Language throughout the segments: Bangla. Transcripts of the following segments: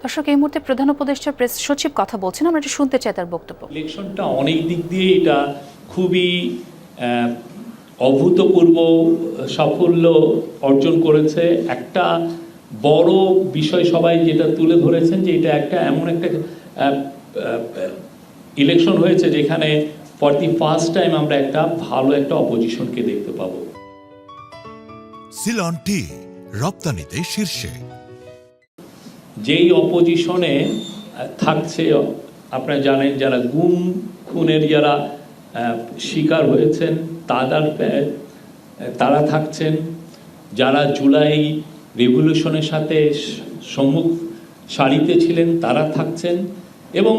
দর্শক, এই মুহূর্তে প্রধান উপদেষ্টা প্রেস সচিব কথা বলছেন, আমরা একটু শুনতে চাই তার বক্তব্য। ইলেকশনটা অনেক দিক দিয়ে এটা খুবই অভূতপূর্ব সাফল্য অর্জন করেছে। একটা বড় বিষয় সবাই যেটা তুলে ধরেছেন যে এটা একটা এমন একটা ইলেকশন হয়েছে যেখানে ফর দি ফার্স্ট টাইম আমরা একটা ভালো একটা অপোজিশনকে দেখতে পাবো। সিলন টি রপ্তানিতে শীর্ষে। যেই অপোজিশনে থাকছে, আপনারা জানেন যারা গুম খুনের যারা শিকার হয়েছেন তারা থাকছেন, যারা জুলাই রেভলিউশনের সাথে সম্মুখ সারিতে ছিলেন তারা থাকছেন, এবং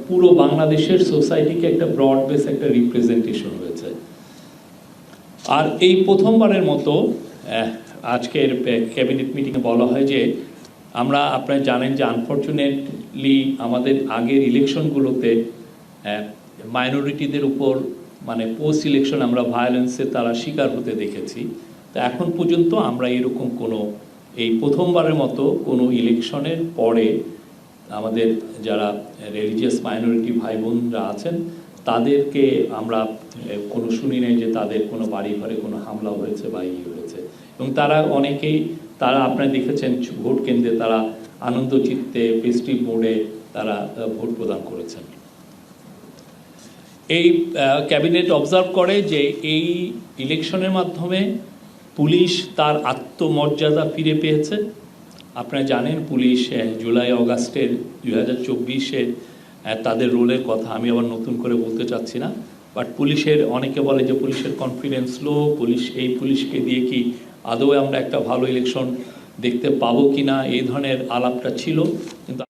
পুরো বাংলাদেশের সোসাইটিকে একটা ব্রড বেস একটা রিপ্রেজেন্টেশন হয়েছে। আর এই প্রথমবারের মতো আজকের ক্যাবিনেট মিটিংয়ে বলা হয় যে আপনারা জানেন যে আনফর্চুনেটলি আমাদের আগের ইলেকশনগুলোতে মাইনরিটিদের উপর মানে পোস্ট ইলেকশন আমরা ভায়োলেন্সে তারা শিকার হতে দেখেছি। তো এখন পর্যন্ত আমরা এরকম এই প্রথমবারের মতো কোনো ইলেকশনের পরে আমাদের যারা রিলিজিয়াস মাইনরিটি ভাই বোনরা আছেন তাদেরকে আমরা কোনো শুনি নাই যে তাদের কোনো বাড়ি ঘরে কোনো হামলা হয়েছে বা হয়েছে। এবং তারা অনেকেই আপনারা দেখেছেন ভোট কেন্দ্রে তারা আনন্দ চিত্তে ফেস্টিভ মোডে তারা ভোট প্রদান করেছেন। এই ক্যাবিনেট অবজার্ভ করে যে এই ইলেকশনের মাধ্যমে পুলিশ তার আত্মমর্যাদা ফিরে পেয়েছে। আপনারা জানেন পুলিশ জুলাই অগাস্টের 2024-এর তাদের রোলের কথা আমি আবার নতুন করে বলতে চাচ্ছি না, বাট পুলিশের অনেকে বলে যে পুলিশের কনফিডেন্স লো, পুলিশকে দিয়ে কি আদৌ আমরা একটা ভালো ইলেকশন দেখতে পাবো কি না, এই ধরনের আলাপটা ছিল। কিন্তু